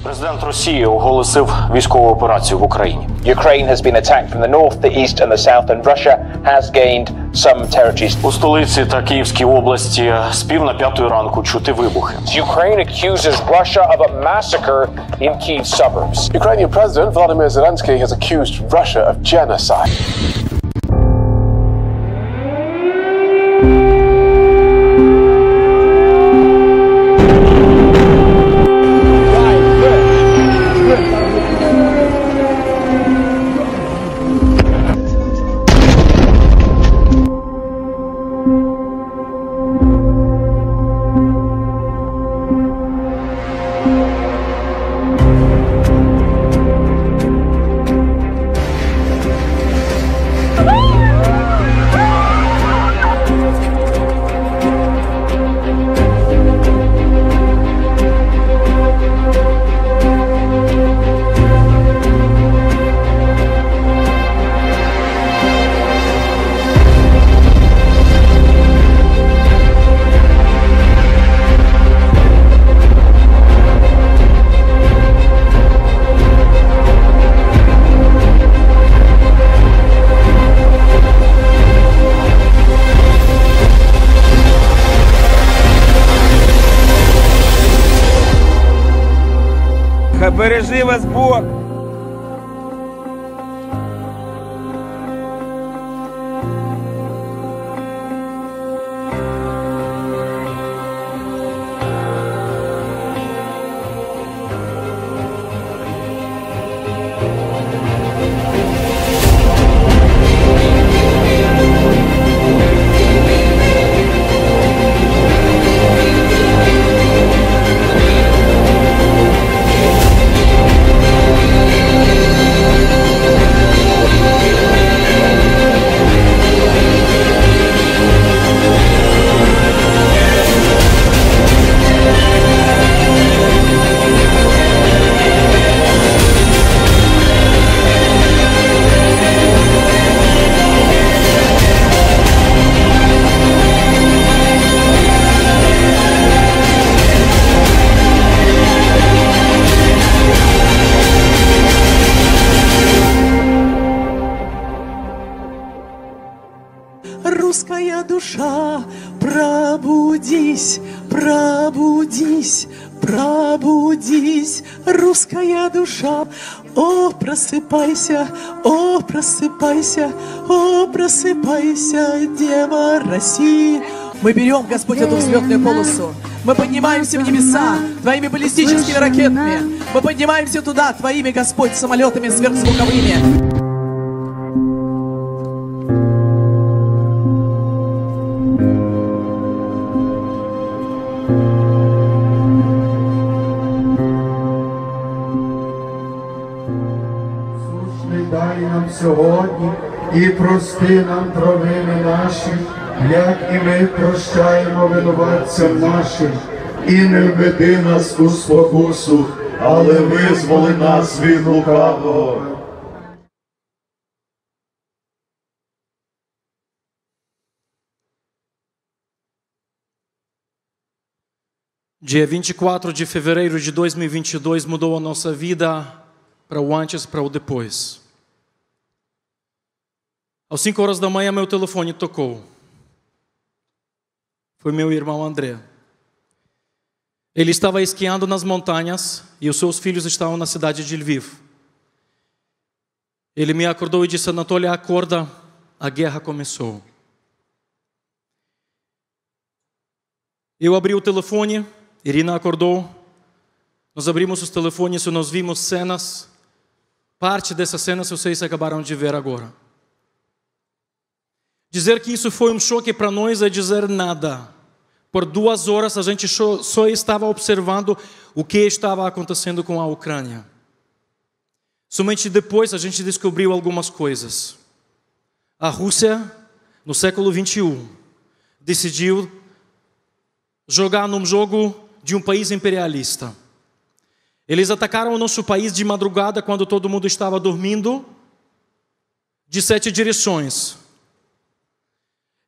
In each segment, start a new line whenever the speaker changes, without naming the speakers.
Президент Росії оголосив військову операцію в Україні.
Ukraine has been attacked from the north, the east and the south, and Russia has gained some territories.
У столиці та Київській області з пів на 5 ранку чути вибухи.
Ukraine accuses Russia of a massacre in Kyiv suburbs.
Ukrainian President Volodymyr Zelensky has accused Russia of genocide.
Бережи вас Бог!
Русская душа, пробудись, пробудись, пробудись, русская душа. О, просыпайся, о, просыпайся, о, просыпайся, Дева России. Мы берем, Господь, эту взлетную полосу. Мы поднимаемся в небеса Твоими баллистическими ракетами. Мы поднимаемся туда Твоими, Господь, самолетами сверхзвуковыми.
Дай нам сьогодні і прости нам провини наші, як і ми прощаємо винуватцям нашим, і не введи нас у спокусу, але визволи нас від лукавого.
Dia 24 de fevereiro de 2022 mudou a nossa vida para o antes, para o depois. Às 5 horas da manhã, meu telefone tocou. Foi meu irmão André. Ele estava esquiando nas montanhas e os seus filhos estavam na cidade de Lviv. Ele me acordou e disse: Anatoly, acorda, a guerra começou. Eu abri o telefone, Irina acordou, nós abrimos os telefones e nós vimos cenas. Parte dessas cenas vocês acabaram de ver agora. Dizer que isso foi um choque para nós é dizer nada. Por 2 horas a gente só estava observando o que estava acontecendo com a Ucrânia. Somente depois a gente descobriu algumas coisas. A Rússia, no século XXI, decidiu jogar num jogo de um país imperialista. Eles atacaram o nosso país de madrugada, quando todo mundo estava dormindo, de 7 direções.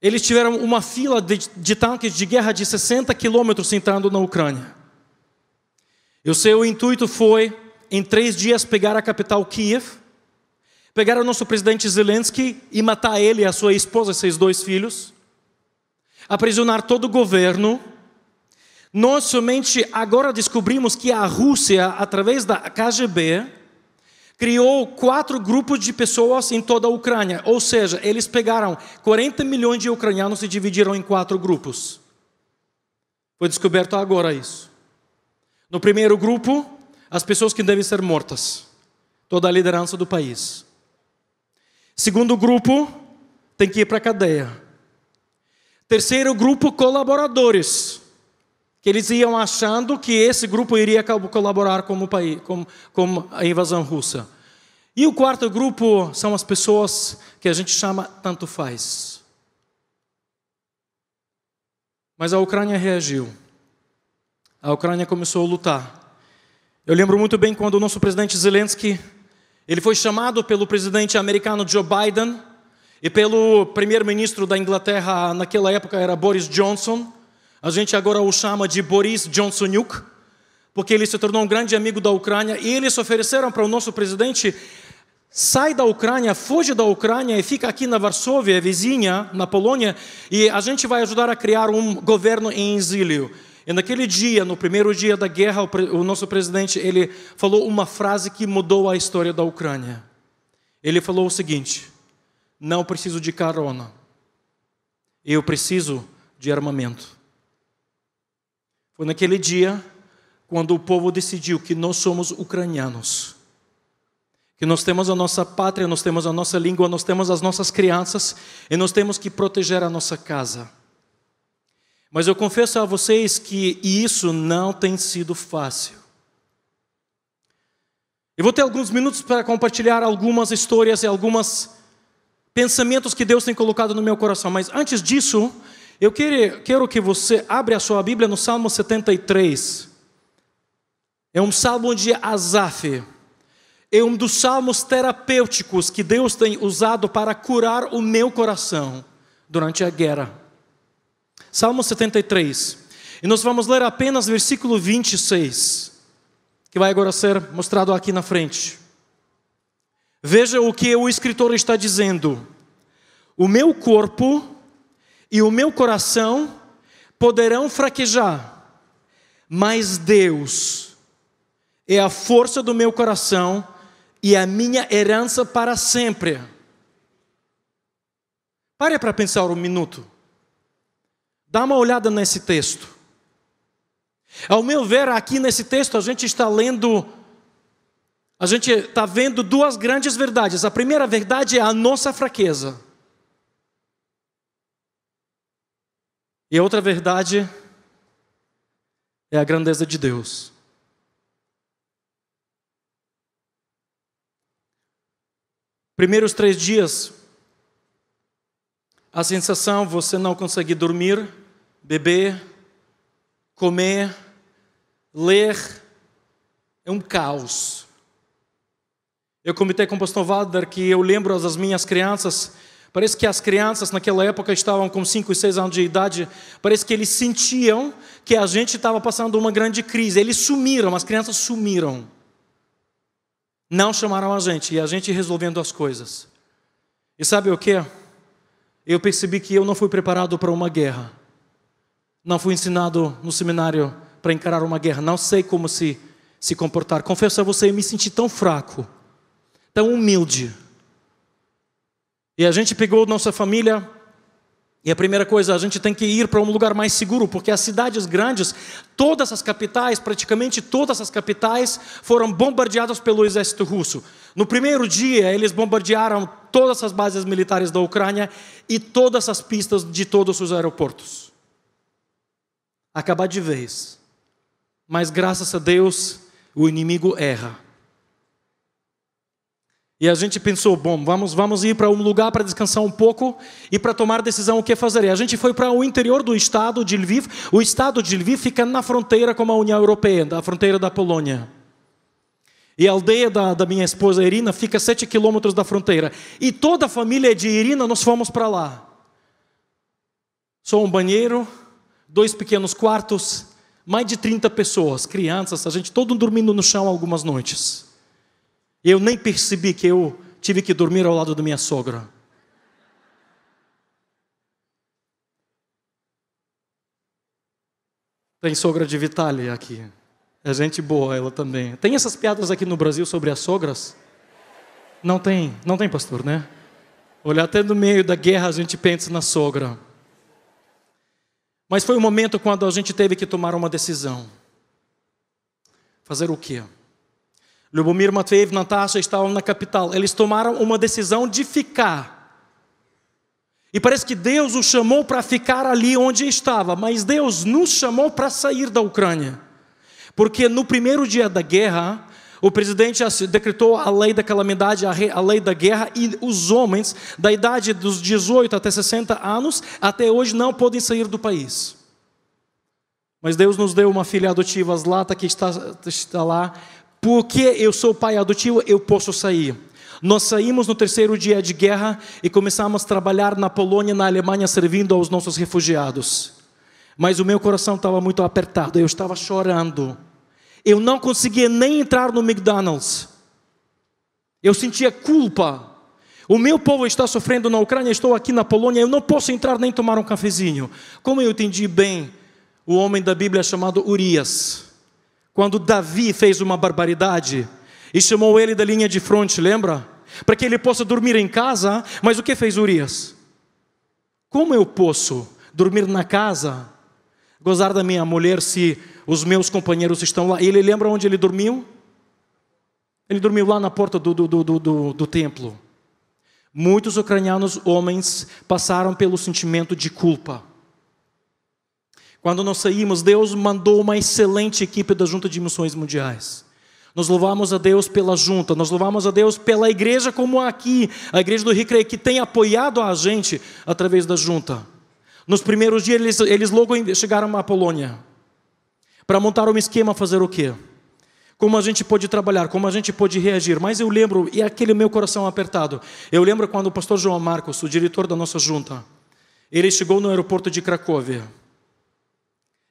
Eles tiveram uma fila de tanques de guerra de 60 quilômetros entrando na Ucrânia. E o seu intuito foi, em 3 dias, pegar a capital Kiev, pegar o nosso presidente Zelensky e matar ele, a sua esposa e seus 2 filhos, aprisionar todo o governo. Nós somente agora descobrimos que a Rússia, através da KGB, criou 4 grupos de pessoas em toda a Ucrânia. Ou seja, eles pegaram 40 milhões de ucranianos e dividiram em 4 grupos. Foi descoberto agora isso. No primeiro grupo, as pessoas que devem ser mortas. Toda a liderança do país. Segundo grupo, tem que ir para a cadeia. Terceiro grupo, colaboradores. Que eles iam achando que esse grupo iria colaborar com a invasão russa. E o quarto grupo são as pessoas que a gente chama tanto faz. Mas a Ucrânia reagiu. A Ucrânia começou a lutar. Eu lembro muito bem quando o nosso presidente Zelensky, ele foi chamado pelo presidente americano Joe Biden e pelo primeiro-ministro da Inglaterra, naquela época era Boris Johnson. A gente agora o chama de Boris Johnsoniuk, porque ele se tornou um grande amigo da Ucrânia, e eles ofereceram para o nosso presidente: sai da Ucrânia, foge da Ucrânia e fica aqui na Varsóvia, vizinha, na Polônia, e a gente vai ajudar a criar um governo em exílio. E naquele dia, no primeiro dia da guerra, o nosso presidente, ele falou uma frase que mudou a história da Ucrânia. Ele falou o seguinte: não preciso de carona, eu preciso de armamento. Foi naquele dia quando o povo decidiu que nós somos ucranianos, que nós temos a nossa pátria, nós temos a nossa língua, nós temos as nossas crianças e nós temos que proteger a nossa casa. Mas eu confesso a vocês que isso não tem sido fácil. Eu vou ter alguns minutos para compartilhar algumas histórias e alguns pensamentos que Deus tem colocado no meu coração. Mas antes disso, eu quero que você abra a sua Bíblia no Salmo 73. É um salmo de Asaf. É um dos salmos terapêuticos que Deus tem usado para curar o meu coração durante a guerra. Salmo 73. E nós vamos ler apenas versículo 26, que vai agora ser mostrado aqui na frente. Veja o que o escritor está dizendo: o meu corpo e o meu coração poderão fraquejar, mas Deus é a força do meu coração e a minha herança para sempre. Pare para pensar um minuto. Dá uma olhada nesse texto. Ao meu ver, aqui nesse texto, a gente está vendo 2 grandes verdades. A primeira verdade é a nossa fraqueza. E a outra verdade é a grandeza de Deus. Primeiros 3 dias, a sensação, você não consegue dormir, beber, comer, ler, é um caos. Eu comentei com o pastor Walter que eu lembro das minhas crianças, parece que as crianças naquela época estavam com 5 e 6 anos de idade, parece que eles sentiam que a gente estava passando uma grande crise. Eles sumiram, as crianças sumiram. Não chamaram a gente, e a gente resolvendo as coisas. E sabe o que? Eu percebi que eu não fui preparado para uma guerra. Não fui ensinado no seminário para encarar uma guerra. Não sei como se comportar. Confesso a você, eu me senti tão fraco, tão humilde. E a gente pegou nossa família, e a primeira coisa, a gente tem que ir para um lugar mais seguro, porque as cidades grandes, todas as capitais, praticamente todas as capitais, foram bombardeadas pelo exército russo. No primeiro dia, eles bombardearam todas as bases militares da Ucrânia e todas as pistas de todos os aeroportos. Acabar de vez. Mas graças a Deus, o inimigo erra. E a gente pensou, bom, vamos ir para um lugar para descansar um pouco e para tomar decisão o que fazer. E a gente foi para o interior do estado de Lviv. O estado de Lviv fica na fronteira com a União Europeia, na fronteira da Polônia. E a aldeia da minha esposa Irina fica a 7 quilômetros da fronteira. E toda a família de Irina, nós fomos para lá. Só um banheiro, 2 pequenos quartos, Mais de 30 pessoas, crianças, a gente todo dormindo no chão algumas noites. Eu nem percebi que eu tive que dormir ao lado da minha sogra. Tem sogra de Vitália aqui. É gente boa ela também. Tem essas piadas aqui no Brasil sobre as sogras? Não tem, pastor, né? Olha, até no meio da guerra a gente pensa na sogra. Mas foi um momento quando a gente teve que tomar uma decisão. Fazer o quê? Lubomir Matveev e Natasha estavam na capital. Eles tomaram uma decisão de ficar. E parece que Deus os chamou para ficar ali onde estava. Mas Deus nos chamou para sair da Ucrânia. Porque no primeiro dia da guerra, o presidente decretou a lei da calamidade, a lei da guerra, e os homens da idade dos 18 até 60 anos, até hoje não podem sair do país. Mas Deus nos deu uma filha adotiva, Zlata, que está lá. Porque eu sou pai adotivo, eu posso sair. Nós saímos no terceiro dia de guerra e começamos a trabalhar na Polônia, na Alemanha, servindo aos nossos refugiados. Mas o meu coração estava muito apertado, eu estava chorando. Eu não conseguia nem entrar no McDonald's. Eu sentia culpa. O meu povo está sofrendo na Ucrânia, estou aqui na Polônia, eu não posso entrar nem tomar um cafezinho. Como eu entendi bem o homem da Bíblia chamado Urias. Quando Davi fez uma barbaridade e chamou ele da linha de fronte, lembra? Para que ele possa dormir em casa, mas o que fez Urias? Como eu posso dormir na casa, gozar da minha mulher se os meus companheiros estão lá? E ele lembra onde ele dormiu? Ele dormiu lá na porta do templo. Muitos ucranianos, homens, passaram pelo sentimento de culpa. Quando nós saímos, Deus mandou uma excelente equipe da Junta de Missões Mundiais. Nós louvamos a Deus pela junta, nós louvamos a Deus pela igreja como aqui, a igreja do Recreio, que tem apoiado a gente através da junta. Nos primeiros dias, eles logo chegaram à Polônia, para montar um esquema, fazer o quê? Como a gente pode trabalhar, como a gente pode reagir. Mas eu lembro, e aquele meu coração apertado, eu lembro quando o pastor João Marcos, o diretor da nossa junta, ele chegou no aeroporto de Cracóvia.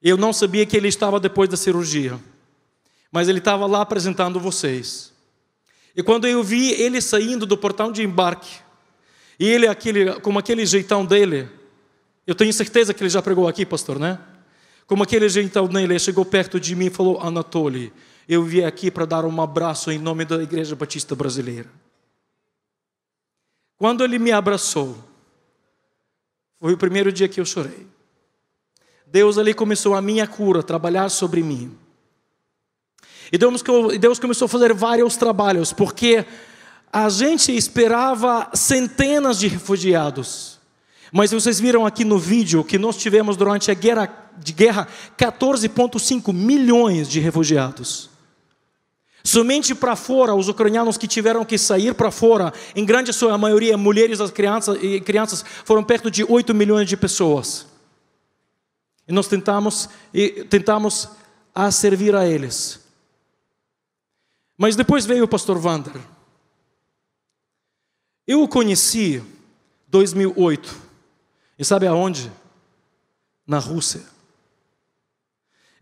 Eu não sabia que ele estava depois da cirurgia, mas ele estava lá apresentando vocês. E quando eu vi ele saindo do portão de embarque, e ele com aquele jeitão dele, eu tenho certeza que ele já pregou aqui, pastor, né? Como aquele jeitão dele, ele chegou perto de mim e falou: Anatoly, eu vim aqui para dar um abraço em nome da Igreja Batista Brasileira. Quando ele me abraçou, foi o primeiro dia que eu chorei. Deus ali começou a minha cura, trabalhar sobre mim. E Deus começou a fazer vários trabalhos, porque a gente esperava centenas de refugiados. Mas vocês viram aqui no vídeo que nós tivemos durante a guerra 14,5 milhões de refugiados. Somente para fora, os ucranianos que tiveram que sair para fora, em grande sua maioria, mulheres e crianças, foram perto de 8 milhões de pessoas. E nós tentamos a servir a eles. Mas depois veio o pastor Wander. Eu o conheci em 2008. E sabe aonde? Na Rússia.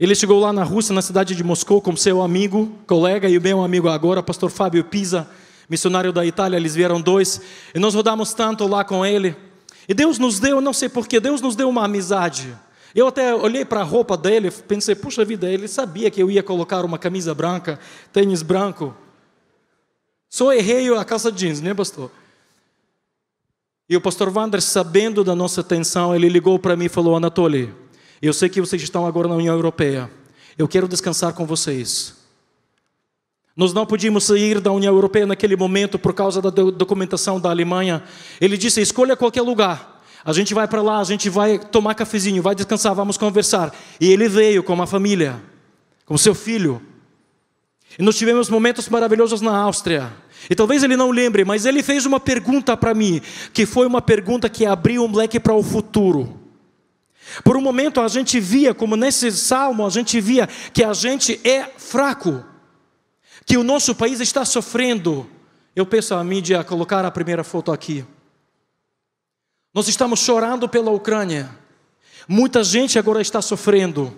Ele chegou lá na Rússia, na cidade de Moscou, com seu amigo, colega e meu amigo agora, pastor Fábio Pisa, missionário da Itália. Eles vieram dois. E nós rodamos tanto lá com ele. E Deus nos deu, não sei porquê, Deus nos deu uma amizade. Eu até olhei para a roupa dele, pensei, puxa vida, ele sabia que eu ia colocar uma camisa branca, tênis branco. Só errei a calça jeans, né, pastor? E o pastor Wander, sabendo da nossa tensão, ele ligou para mim e falou: Anatoly, eu sei que vocês estão agora na União Europeia, eu quero descansar com vocês. Nós não podíamos sair da União Europeia naquele momento por causa da documentação da Alemanha. Ele disse: escolha qualquer lugar. A gente vai para lá, a gente vai tomar cafezinho, vai descansar, vamos conversar. E ele veio com uma família, com seu filho. E nós tivemos momentos maravilhosos na Áustria. E talvez ele não lembre, mas ele fez uma pergunta para mim, que foi uma pergunta que abriu um leque para o futuro. Por um momento a gente via, como nesse salmo, a gente via que a gente é fraco, que o nosso país está sofrendo. Eu peço à mídia a colocar a primeira foto aqui. Nós estamos chorando pela Ucrânia. Muita gente agora está sofrendo.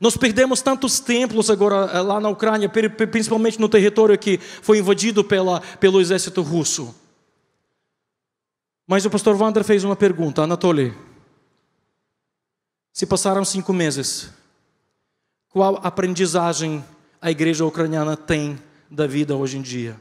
Nós perdemos tantos templos agora lá na Ucrânia, principalmente no território que foi invadido pelo exército russo. Mas o pastor Wander fez uma pergunta: Anatoly, se passaram 5 meses, qual aprendizagem a igreja ucraniana tem da vida hoje em dia?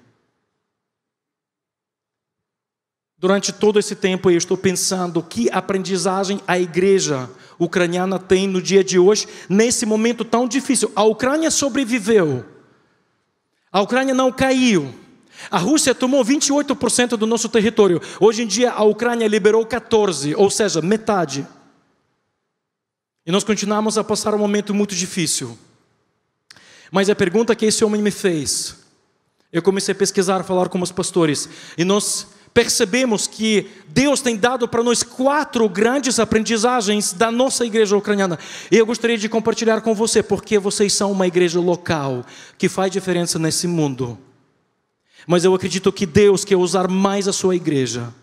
Durante todo esse tempo eu estou pensando que aprendizagem a igreja ucraniana tem no dia de hoje, nesse momento tão difícil. A Ucrânia sobreviveu, a Ucrânia não caiu. A Rússia tomou 28% do nosso território. Hoje em dia a Ucrânia liberou 14%, ou seja, metade. E nós continuamos a passar um momento muito difícil. Mas a pergunta que esse homem me fez, eu comecei a pesquisar, falar com os pastores, e nós percebemos que Deus tem dado para nós 4 grandes aprendizagens da nossa igreja ucraniana. E eu gostaria de compartilhar com você, porque vocês são uma igreja local, que faz diferença nesse mundo. Mas eu acredito que Deus quer usar mais a sua igreja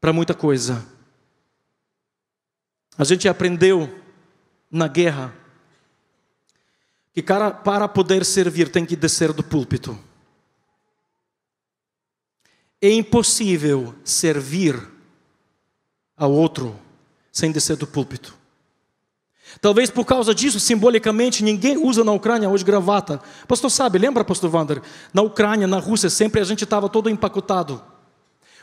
para muita coisa. A gente aprendeu na guerra que para poder servir tem que descer do púlpito. É impossível servir ao outro sem descer do púlpito. Talvez por causa disso, simbolicamente, ninguém usa na Ucrânia hoje gravata. Pastor sabe, lembra, pastor Wander? Na Ucrânia, na Rússia, sempre a gente estava todo empacotado.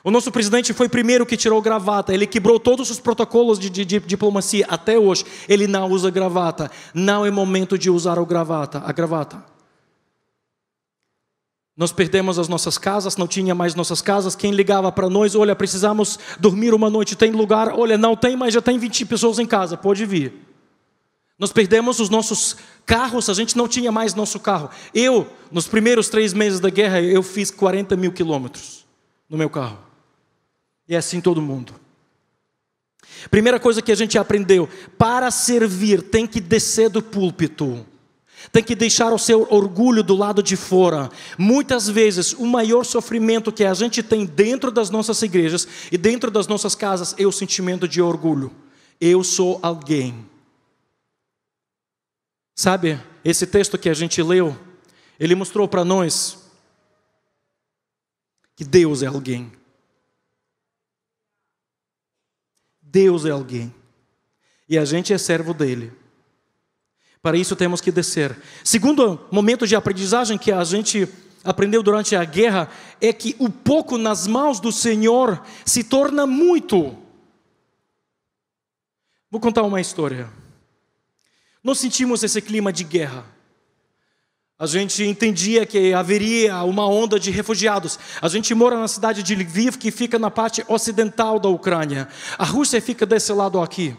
O nosso presidente foi o primeiro que tirou gravata. Ele quebrou todos os protocolos de diplomacia. Até hoje, ele não usa gravata. Não é momento de usar a gravata. Nós perdemos as nossas casas, não tinha mais nossas casas. Quem ligava para nós: olha, precisamos dormir uma noite, tem lugar? Olha, não tem, mas já tem 20 pessoas em casa, pode vir. Nós perdemos os nossos carros, a gente não tinha mais nosso carro. Eu, nos primeiros 3 meses da guerra, eu fiz 40 mil quilômetros no meu carro. E é assim todo mundo. Primeira coisa que a gente aprendeu: para servir tem que descer do púlpito. Tem que deixar o seu orgulho do lado de fora. Muitas vezes o maior sofrimento que a gente tem dentro das nossas igrejas e dentro das nossas casas é o sentimento de orgulho. Eu sou alguém. Sabe, esse texto que a gente leu, ele mostrou para nós que Deus é alguém. Deus é alguém. E a gente é servo dele. Para isso temos que descer. Segundo momento de aprendizagem que a gente aprendeu durante a guerra é que o pouco nas mãos do Senhor se torna muito. Vou contar uma história. Nós sentimos esse clima de guerra. A gente entendia que haveria uma onda de refugiados. A gente mora na cidade de Lviv, que fica na parte ocidental da Ucrânia. A Rússia fica desse lado aqui.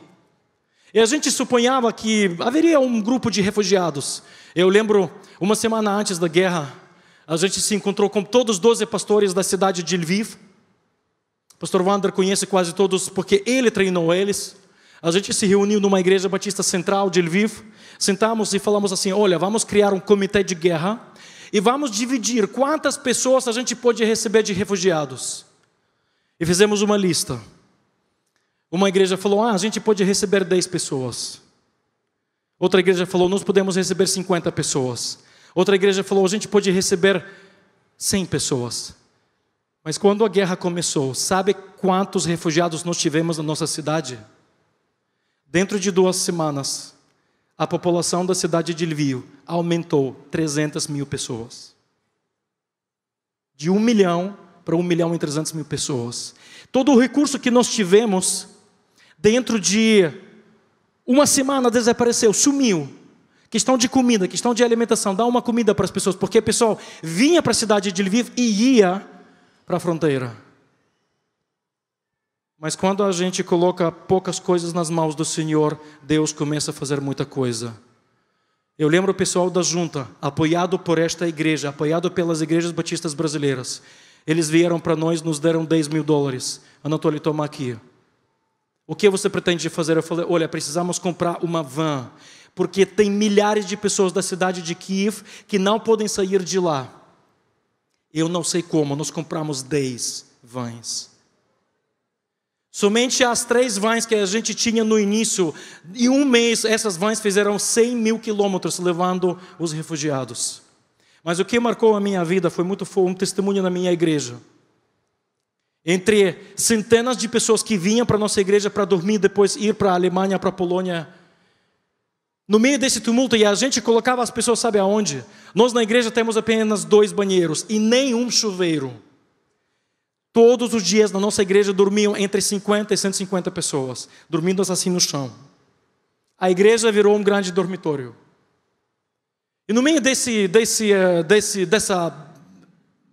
E a gente supunhava que haveria um grupo de refugiados. Eu lembro, uma semana antes da guerra, a gente se encontrou com todos os 12 pastores da cidade de Lviv. O pastor Wander conhece quase todos, porque ele treinou eles. A gente se reuniu numa igreja batista central de Lviv. Sentamos e falamos assim: olha, vamos criar um comitê de guerra e vamos dividir quantas pessoas a gente pode receber de refugiados. E fizemos uma lista. Uma igreja falou: a gente pode receber 10 pessoas. Outra igreja falou: nós podemos receber 50 pessoas. Outra igreja falou: a gente pode receber 100 pessoas. Mas quando a guerra começou, sabe quantos refugiados nós tivemos na nossa cidade? Dentro de 2 semanas, a população da cidade de Lviv aumentou 300 mil pessoas. De 1 milhão para 1.300.000 pessoas. Todo o recurso que nós tivemos, dentro de 1 semana desapareceu, sumiu. Questão de comida, questão de alimentação, dá uma comida para as pessoas, porque o pessoal vinha para a cidade de Lviv e ia para a fronteira. Mas quando a gente coloca poucas coisas nas mãos do Senhor, Deus começa a fazer muita coisa. Eu lembro o pessoal da junta, apoiado por esta igreja, apoiado pelas igrejas batistas brasileiras. Eles vieram para nós, nos deram $10.000. Anatoly, toma aqui. O que você pretende fazer? Eu falei: olha, precisamos comprar uma van, porque tem milhares de pessoas da cidade de Kiev que não podem sair de lá. Eu não sei como, nós compramos 10 vans. Somente as 3 vans que a gente tinha no início, em um mês, essas vans fizeram 100 mil quilômetros levando os refugiados. Mas o que marcou a minha vida foi um testemunho na minha igreja. Entre centenas de pessoas que vinham para a nossa igreja para dormir, depois ir para a Alemanha, para a Polônia. No meio desse tumulto, e a gente colocava as pessoas, sabe aonde? Nós na igreja temos apenas 2 banheiros e nenhum chuveiro. Todos os dias na nossa igreja dormiam entre 50 e 150 pessoas, dormindo assim no chão. A igreja virou um grande dormitório. E no meio dessa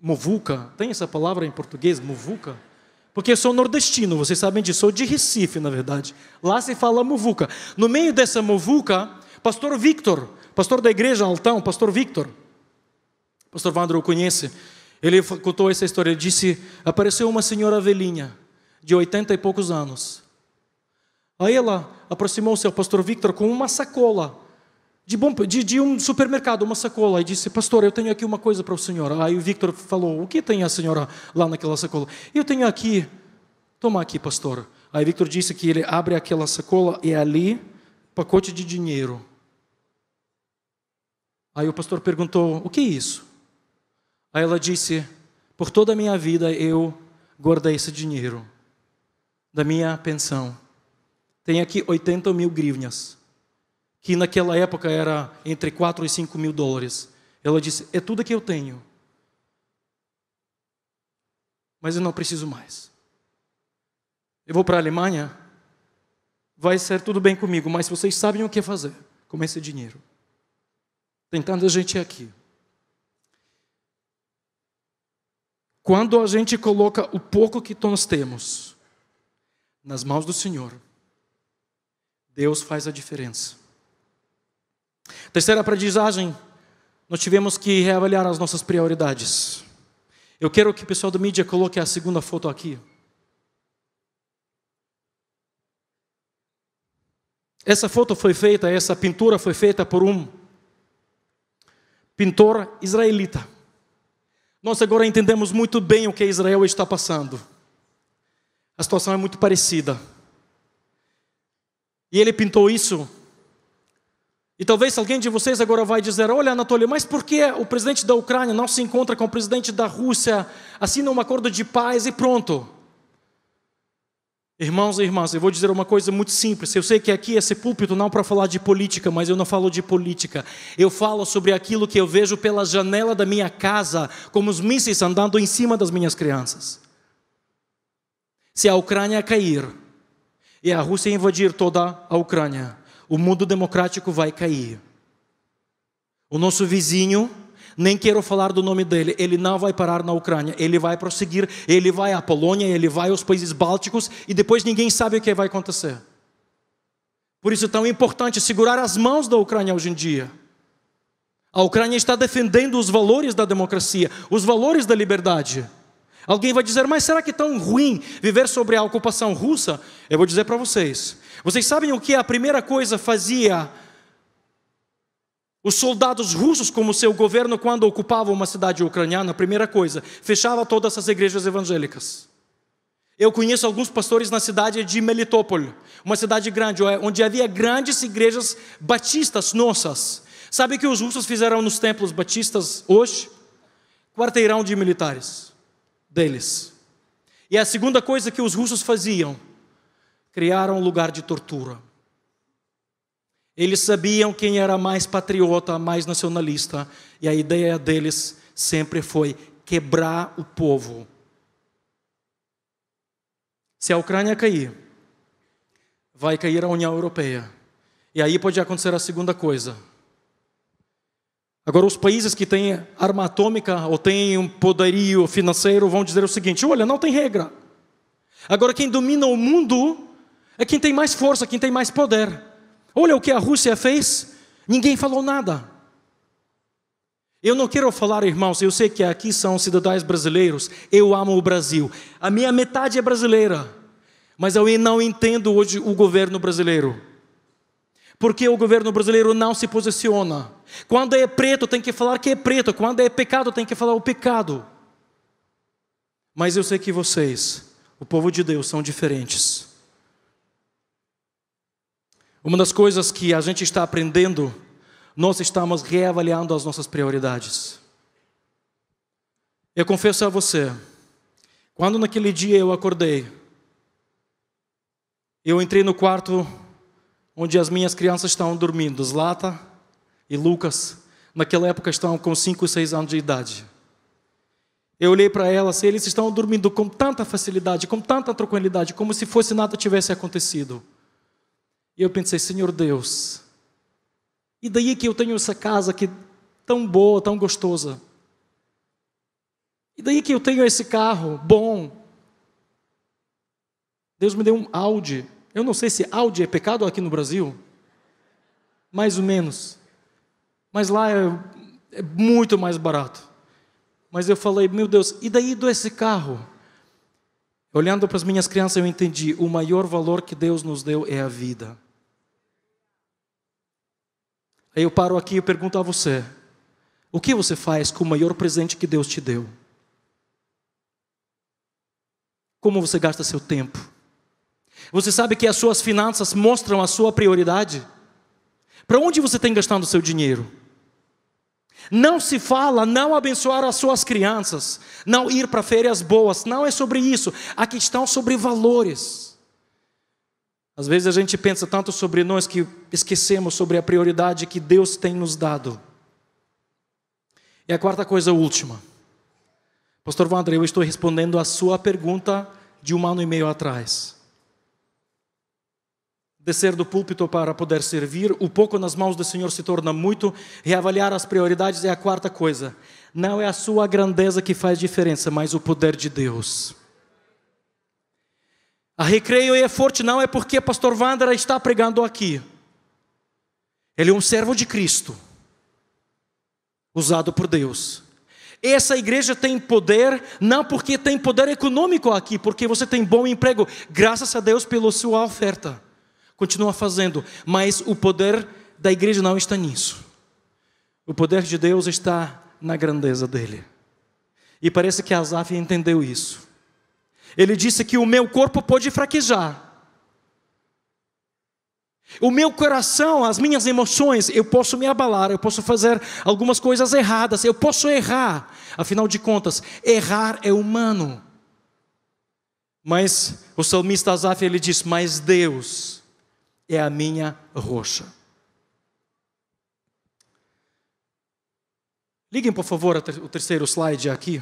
muvuca, tem essa palavra em português, muvuca? Porque eu sou nordestino, vocês sabem disso, sou de Recife, na verdade. Lá se fala muvuca. No meio dessa muvuca, pastor Victor, pastor da igreja Altão, pastor Victor, pastor Vandro o conhece, ele contou essa história. Ele disse: apareceu uma senhora velhinha, de 80 e poucos anos. Aí ela aproximou-se ao pastor Victor com uma sacola, de um supermercado, uma sacola, e disse: pastor, eu tenho aqui uma coisa para o senhor. Aí o Victor falou: o que tem a senhora lá naquela sacola? Eu tenho aqui, toma aqui, pastor. Aí Victor disse que ele abre aquela sacola e ali, pacote de dinheiro. Aí o pastor perguntou: o que é isso? Aí ela disse: por toda a minha vida eu guardei esse dinheiro da minha pensão. Tem aqui 80 mil grivnas, que naquela época era entre 4 e 5 mil dólares. Ela disse: é tudo que eu tenho, mas eu não preciso mais. Eu vou para a Alemanha, vai ser tudo bem comigo, mas vocês sabem o que fazer com esse dinheiro. Tem tanta gente aqui. Quando a gente coloca o pouco que nós temos nas mãos do Senhor, Deus faz a diferença. Terceira aprendizagem, nós tivemos que reavaliar as nossas prioridades. Eu quero que o pessoal do mídia coloque a segunda foto aqui. Essa foto foi feita, essa pintura foi feita por um pintor israelita. Nós agora entendemos muito bem o que Israel está passando. A situação é muito parecida. E ele pintou isso. E talvez alguém de vocês agora vai dizer: olha, Anatólio, mas por que o presidente da Ucrânia não se encontra com o presidente da Rússia, assina um acordo de paz e pronto? Irmãos e irmãs, eu vou dizer uma coisa muito simples. Eu sei que aqui esse púlpito não é para falar de política, mas eu não falo de política. Eu falo sobre aquilo que eu vejo pela janela da minha casa, como os mísseis andando em cima das minhas crianças. Se a Ucrânia cair e a Rússia invadir toda a Ucrânia, o mundo democrático vai cair. O nosso vizinho, nem quero falar do nome dele, ele não vai parar na Ucrânia, ele vai prosseguir, ele vai à Polônia, ele vai aos países bálticos e depois ninguém sabe o que vai acontecer. Por isso é tão importante segurar as mãos da Ucrânia hoje em dia. A Ucrânia está defendendo os valores da democracia, os valores da liberdade. Alguém vai dizer: mas será que é tão ruim viver sobre a ocupação russa? Eu vou dizer para vocês. Vocês sabem o que a primeira coisa fazia os soldados russos como seu governo quando ocupavam uma cidade ucraniana? A primeira coisa, fechava todas as igrejas evangélicas. Eu conheço alguns pastores na cidade de Melitopol, uma cidade grande, onde havia grandes igrejas batistas nossas. Sabe o que os russos fizeram nos templos batistas hoje? Quarteirão de militares deles. E a segunda coisa que os russos faziam, criaram um lugar de tortura. Eles sabiam quem era mais patriota, mais nacionalista, e a ideia deles sempre foi quebrar o povo. Se a Ucrânia cair, vai cair a União Europeia. E aí pode acontecer a segunda coisa. Agora, os países que têm arma atômica ou têm um poderio financeiro vão dizer o seguinte: olha, não tem regra. Agora, quem domina o mundo é quem tem mais força, quem tem mais poder. Olha o que a Rússia fez, ninguém falou nada. Eu não quero falar, irmãos, eu sei que aqui são cidadãos brasileiros, eu amo o Brasil. A minha metade é brasileira, mas eu não entendo hoje o governo brasileiro. Porque o governo brasileiro não se posiciona. Quando é preto, tem que falar que é preto. Quando é pecado, tem que falar o pecado. Mas eu sei que vocês o povo de Deus são diferentes. Uma das coisas que a gente está aprendendo, nós estamos reavaliando as nossas prioridades. Eu confesso a você, quando naquele dia eu acordei, eu entrei no quarto onde as minhas crianças estavam dormindo, Zlata e Lucas, naquela época estavam com 5 e 6 anos de idade. Eu olhei para elas e eles estavam dormindo com tanta facilidade, com tanta tranquilidade, como se fosse nada tivesse acontecido. E eu pensei, Senhor Deus, e daí que eu tenho essa casa que tão boa, tão gostosa? E daí que eu tenho esse carro bom? Deus me deu um Audi. Eu não sei se Audi é pecado aqui no Brasil. Mais ou menos. Mas lá é muito mais barato. Mas eu falei, meu Deus, e daí desse carro? Olhando para as minhas crianças, eu entendi, o maior valor que Deus nos deu é a vida. Aí eu paro aqui e pergunto a você, o que você faz com o maior presente que Deus te deu? Como você gasta seu tempo? Você sabe que as suas finanças mostram a sua prioridade? Para onde você tem gastado o seu dinheiro? Não se fala não abençoar as suas crianças, não ir para férias boas, não é sobre isso. A questão é sobre valores. Às vezes a gente pensa tanto sobre nós que esquecemos sobre a prioridade que Deus tem nos dado. E a quarta coisa, última. Pastor Wander, eu estou respondendo a sua pergunta de 1 ano e meio atrás. Descer do púlpito para poder servir, o pouco nas mãos do Senhor se torna muito, reavaliar as prioridades é a quarta coisa. Não é a sua grandeza que faz diferença, mas o poder de Deus. A Recreio é forte não é porque o pastor Wander está pregando aqui. Ele é um servo de Cristo, usado por Deus. Essa igreja tem poder, não porque tem poder econômico aqui, porque você tem bom emprego, graças a Deus pela sua oferta. Continua fazendo, mas o poder da igreja não está nisso. O poder de Deus está na grandeza dele. E parece que Asaf entendeu isso. Ele disse que o meu corpo pode fraquejar. O meu coração, as minhas emoções, eu posso me abalar, eu posso fazer algumas coisas erradas, eu posso errar. Afinal de contas, errar é humano. Mas o salmista Asaf, ele diz, mas Deus é a minha rocha. Liguem, por favor, o terceiro slide aqui.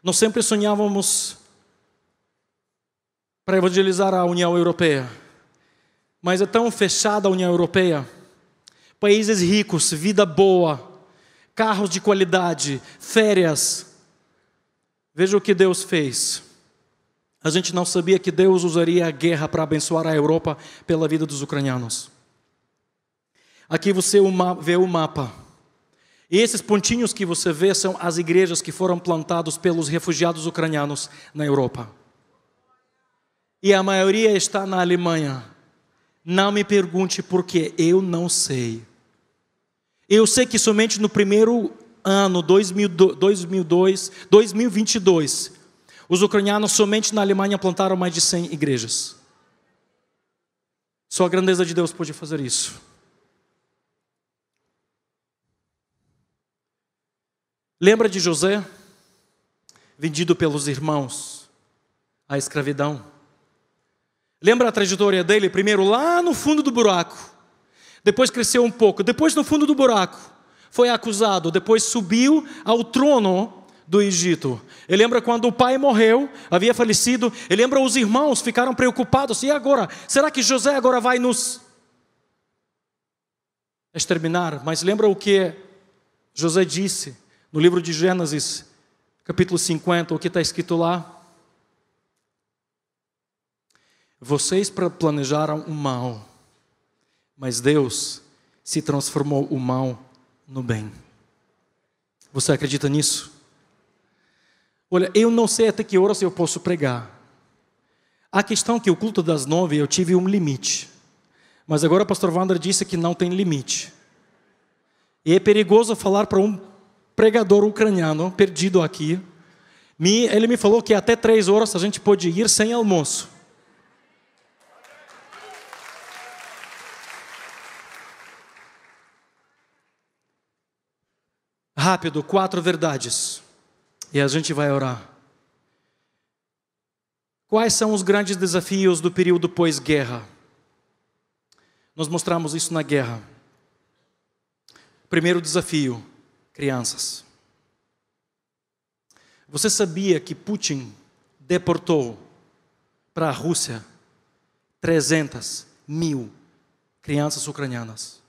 Nós sempre sonhávamos para evangelizar a União Europeia, mas é tão fechada a União Europeia. Países ricos, vida boa, carros de qualidade, férias. Veja o que Deus fez. A gente não sabia que Deus usaria a guerra para abençoar a Europa pela vida dos ucranianos. Aqui você vê o mapa. E esses pontinhos que você vê são as igrejas que foram plantadas pelos refugiados ucranianos na Europa. E a maioria está na Alemanha. Não me pergunte por quê, eu não sei. Eu sei que somente no primeiro ano, 2022, os ucranianos somente na Alemanha plantaram mais de 100 igrejas. Só a grandeza de Deus pode fazer isso. Lembra de José? Vendido pelos irmãos à escravidão. Lembra a trajetória dele? Primeiro lá no fundo do buraco. Depois cresceu um pouco. Depois no fundo do buraco. Foi acusado. Depois subiu ao trono do Egito. Ele lembra quando o pai morreu, havia falecido. Ele lembra os irmãos ficaram preocupados. E agora? Será que José agora vai nos exterminar? Mas lembra o que José disse no livro de Gênesis, capítulo 50, o que está escrito lá? Vocês planejaram o mal, mas Deus se transformou o mal no bem. Você acredita nisso? Olha, eu não sei até que horas eu posso pregar. A questão é que o culto das 9 eu tive um limite. Mas agora o pastor Wander disse que não tem limite. E é perigoso falar para um pregador ucraniano perdido aqui. Ele me falou que até 3 horas a gente pode ir sem almoço. Rápido, 4 verdades. E a gente vai orar. Quais são os grandes desafios do período pós-guerra? Nós mostramos isso na guerra. Primeiro desafio, crianças. Você sabia que Putin deportou para a Rússia 300.000 crianças ucranianas?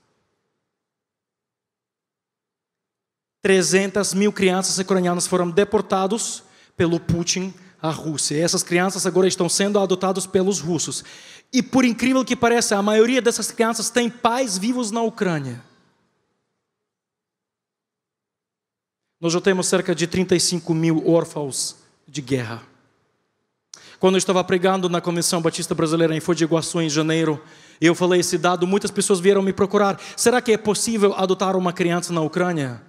300.000 crianças ucranianas foram deportados pelo Putin à Rússia. E essas crianças agora estão sendo adotadas pelos russos. E por incrível que pareça, a maioria dessas crianças tem pais vivos na Ucrânia. Nós já temos cerca de 35.000 órfãos de guerra. Quando eu estava pregando na Convenção Batista Brasileira em Foz do Iguaçu, em janeiro, eu falei esse dado, muitas pessoas vieram me procurar. Será que é possível adotar uma criança na Ucrânia?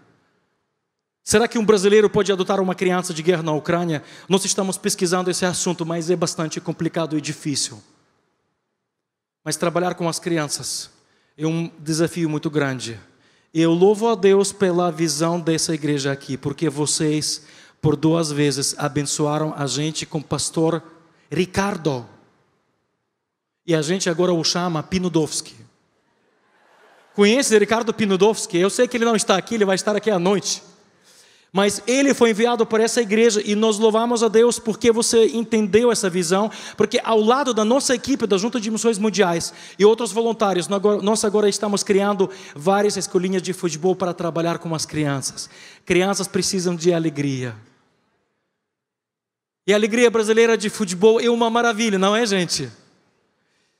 Será que um brasileiro pode adotar uma criança de guerra na Ucrânia? Nós estamos pesquisando esse assunto, mas é bastante complicado e difícil. Mas trabalhar com as crianças é um desafio muito grande. Eu louvo a Deus pela visão dessa igreja aqui, porque vocês, por 2 vezes, abençoaram a gente com o pastor Ricardo. E a gente agora o chama Pinudowski. Conhece Ricardo Pinudowski? Eu sei que ele não está aqui, ele vai estar aqui à noite. Mas ele foi enviado por essa igreja e nós louvamos a Deus porque você entendeu essa visão, porque ao lado da nossa equipe da Junta de Missões Mundiais e outros voluntários, nós agora estamos criando várias escolinhas de futebol para trabalhar com as crianças. Crianças precisam de alegria. E a alegria brasileira de futebol é uma maravilha, não é, gente?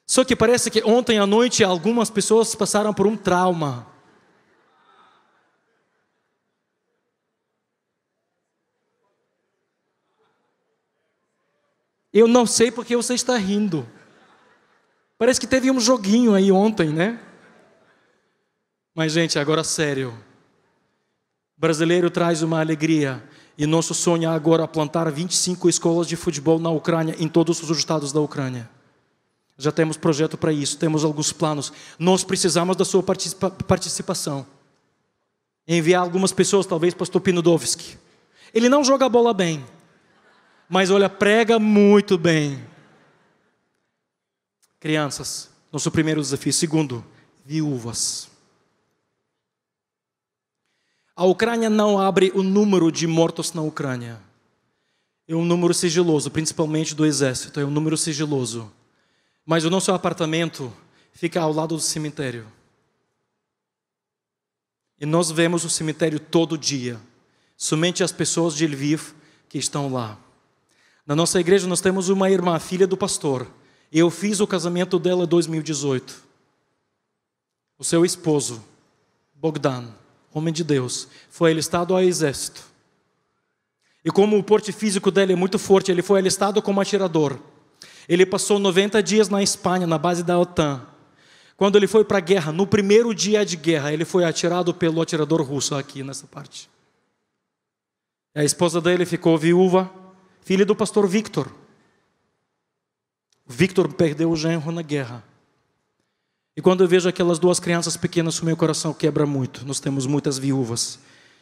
Só que parece que ontem à noite algumas pessoas passaram por um trauma. Eu não sei porque você está rindo. Parece que teve um joguinho aí ontem, né? Mas, gente, agora sério. Brasileiro traz uma alegria. E nosso sonho é agora plantar 25 escolas de futebol na Ucrânia, em todos os estados da Ucrânia. Já temos projeto para isso, temos alguns planos. Nós precisamos da sua participação. Enviar algumas pessoas, talvez pastor Pinudowski. Ele não joga a bola bem. Mas olha, prega muito bem. Crianças, nosso primeiro desafio. Segundo, viúvas. A Ucrânia não abre o número de mortos na Ucrânia. É um número sigiloso, principalmente do exército. É um número sigiloso. Mas o nosso apartamento fica ao lado do cemitério. E nós vemos o cemitério todo dia. Somente as pessoas de Lviv que estão lá. Na nossa igreja nós temos uma irmã, filha do pastor. Eu fiz o casamento dela em 2018. O seu esposo, Bogdan, homem de Deus, foi alistado ao exército. E como o porte físico dele é muito forte, ele foi alistado como atirador. Ele passou 90 dias na Espanha, na base da OTAN. Quando ele foi para a guerra, no primeiro dia de guerra, ele foi atirado pelo atirador russo aqui nessa parte. A esposa dele ficou viúva, filha do pastor Victor. Victor perdeu o genro na guerra. E quando eu vejo aquelas 2 crianças pequenas, o meu coração quebra muito. Nós temos muitas viúvas.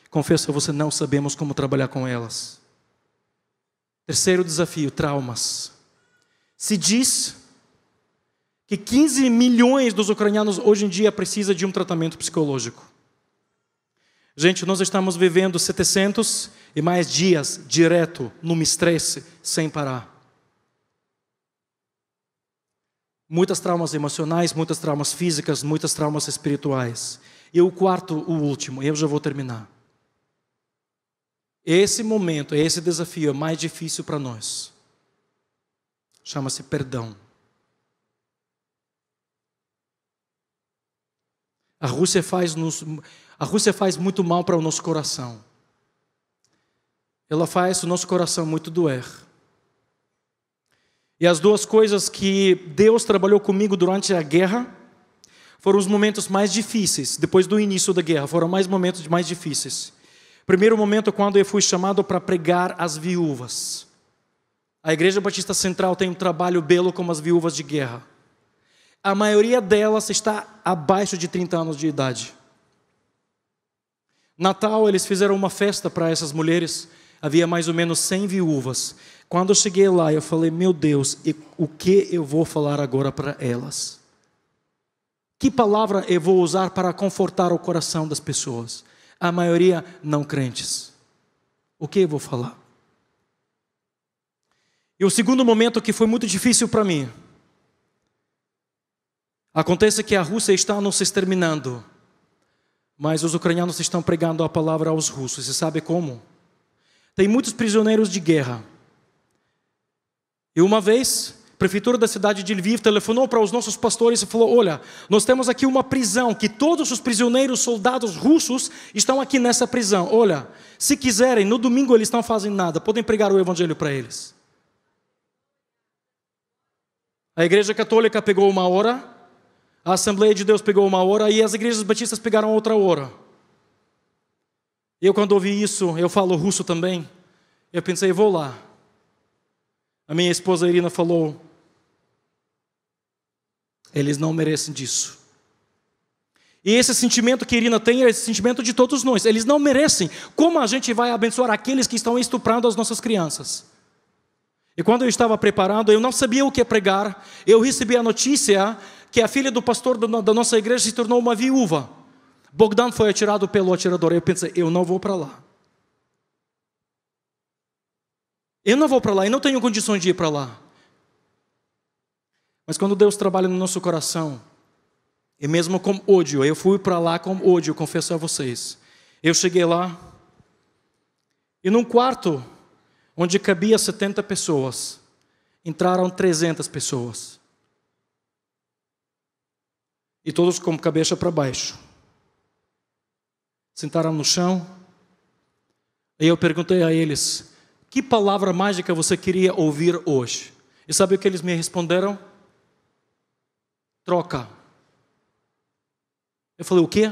Confesso a você, não sabemos como trabalhar com elas. Terceiro desafio, traumas. Se diz que 15 milhões dos ucranianos hoje em dia precisam de um tratamento psicológico. Gente, nós estamos vivendo 700 e mais dias direto num estresse sem parar. Muitas traumas emocionais, muitas traumas físicas, muitas traumas espirituais. E o quarto, o último, eu já vou terminar. Esse momento, esse desafio é mais difícil para nós. Chama-se perdão. A Rússia faz muito mal para o nosso coração. Ela faz o nosso coração muito doer. E as 2 coisas que Deus trabalhou comigo durante a guerra foram os momentos mais difíceis. Depois do início da guerra, foram momentos mais difíceis. Primeiro momento, quando eu fui chamado para pregar às viúvas. A Igreja Batista Central tem um trabalho belo com as viúvas de guerra. A maioria delas está abaixo de 30 anos de idade. Natal, eles fizeram uma festa para essas mulheres. Havia mais ou menos 100 viúvas. Quando eu cheguei lá, eu falei, meu Deus, o que eu vou falar agora para elas? Que palavra eu vou usar para confortar o coração das pessoas? A maioria não crentes. O que eu vou falar? E o segundo momento que foi muito difícil para mim. Acontece que a Rússia está nos exterminando. Mas os ucranianos estão pregando a palavra aos russos. Você sabe como? Tem muitos prisioneiros de guerra. E uma vez, a prefeitura da cidade de Lviv telefonou para os nossos pastores e falou, olha, nós temos aqui uma prisão, que todos os prisioneiros soldados russos estão aqui nessa prisão. Olha, se quiserem, no domingo eles não fazem nada, podem pregar o evangelho para eles. A Igreja Católica pegou uma hora, a Assembleia de Deus pegou uma hora e as igrejas batistas pegaram outra hora. Eu, quando ouvi isso, eu falo russo também, eu pensei, vou lá. A minha esposa Irina falou, eles não merecem disso. E esse sentimento que Irina tem é esse sentimento de todos nós. Eles não merecem. Como a gente vai abençoar aqueles que estão estuprando as nossas crianças? E quando eu estava preparando, eu não sabia o que pregar. Eu recebi a notícia que a filha do pastor da nossa igreja se tornou uma viúva. Bogdan foi atirado pelo atirador. Eu pensei, eu não vou para lá. Eu não vou para lá, eu não tenho condições de ir para lá. Mas quando Deus trabalha no nosso coração, e mesmo com ódio, eu fui para lá com ódio, confesso a vocês. Eu cheguei lá, e num quarto, onde cabia 70 pessoas, entraram 300 pessoas. E todos com a cabeça para baixo. Sentaram no chão, e eu perguntei a eles, que palavra mágica você queria ouvir hoje? E sabe o que eles me responderam? Troca. Eu falei, o quê?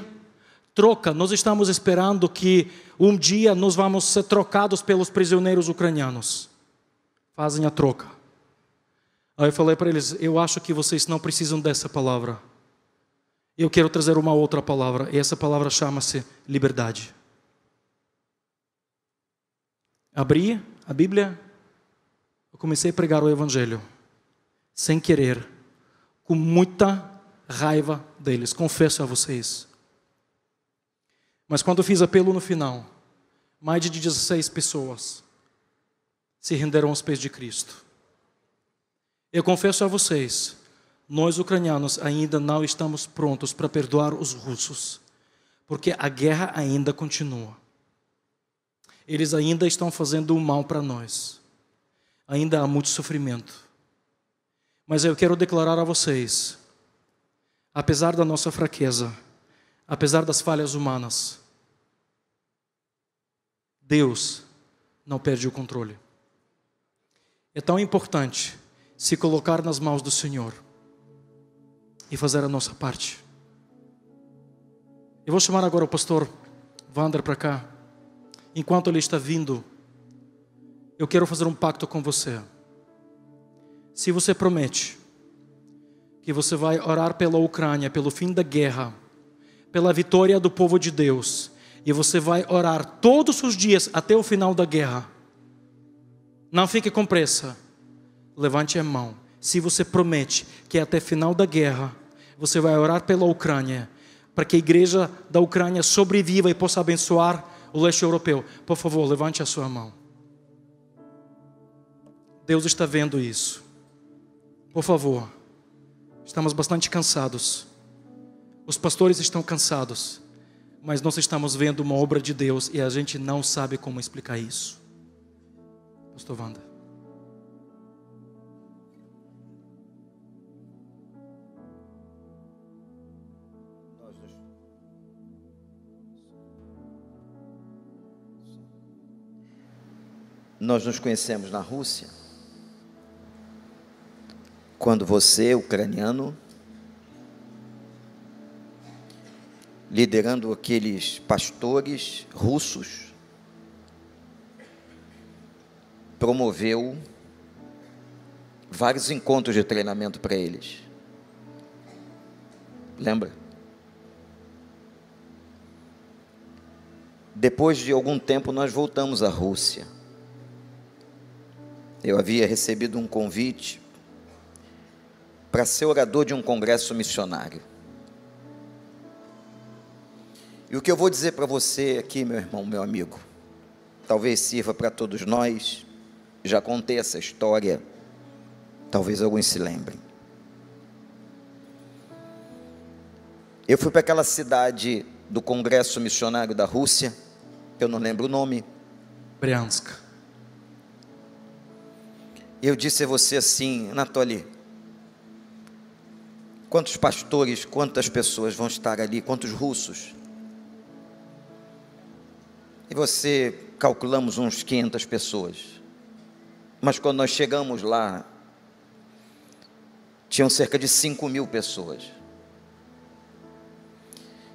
Troca. Nós estamos esperando que um dia nós vamos ser trocados pelos prisioneiros ucranianos. Fazem a troca. Aí eu falei para eles, eu acho que vocês não precisam dessa palavra. Eu quero trazer uma outra palavra. E essa palavra chama-se liberdade. Abri a Bíblia, eu comecei a pregar o Evangelho, sem querer, com muita raiva deles, confesso a vocês. Mas quando eu fiz apelo no final, mais de 16 pessoas se renderam aos pés de Cristo. Eu confesso a vocês, nós ucranianos ainda não estamos prontos para perdoar os russos, porque a guerra ainda continua. Eles ainda estão fazendo o mal para nós. Ainda há muito sofrimento. Mas eu quero declarar a vocês, apesar da nossa fraqueza, apesar das falhas humanas, Deus não perde o controle. É tão importante se colocar nas mãos do Senhor e fazer a nossa parte. Eu vou chamar agora o pastor Wander para cá. Enquanto ele está vindo, eu quero fazer um pacto com você. Se você promete que você vai orar pela Ucrânia, pelo fim da guerra, pela vitória do povo de Deus, e você vai orar todos os dias até o final da guerra, não fique com pressa, levante a mão. Se você promete que até o final da guerra, você vai orar pela Ucrânia, para que a igreja da Ucrânia sobreviva e possa abençoar o leste europeu, por favor, levante a sua mão. Deus está vendo isso. Por favor, estamos bastante cansados. Os pastores estão cansados, mas nós estamos vendo uma obra de Deus e a gente não sabe como explicar isso. Pastor Wander.
Nós nos conhecemos na Rússia, quando você, ucraniano, liderando aqueles pastores russos, promoveu vários encontros de treinamento para eles. Lembra? Depois de algum tempo nós voltamos à Rússia. Eu havia recebido um convite para ser orador de um congresso missionário. E o que eu vou dizer para você aqui, meu irmão, meu amigo, talvez sirva para todos nós. Já contei essa história, talvez alguns se lembrem. Eu fui para aquela cidade do congresso missionário da Rússia, eu não lembro o nome.
Bryansk.
Eu disse a você assim: Anatoly, quantos pastores, quantas pessoas vão estar ali, quantos russos? E você, calculamos uns 500 pessoas. Mas quando nós chegamos lá, tinham cerca de 5.000 pessoas.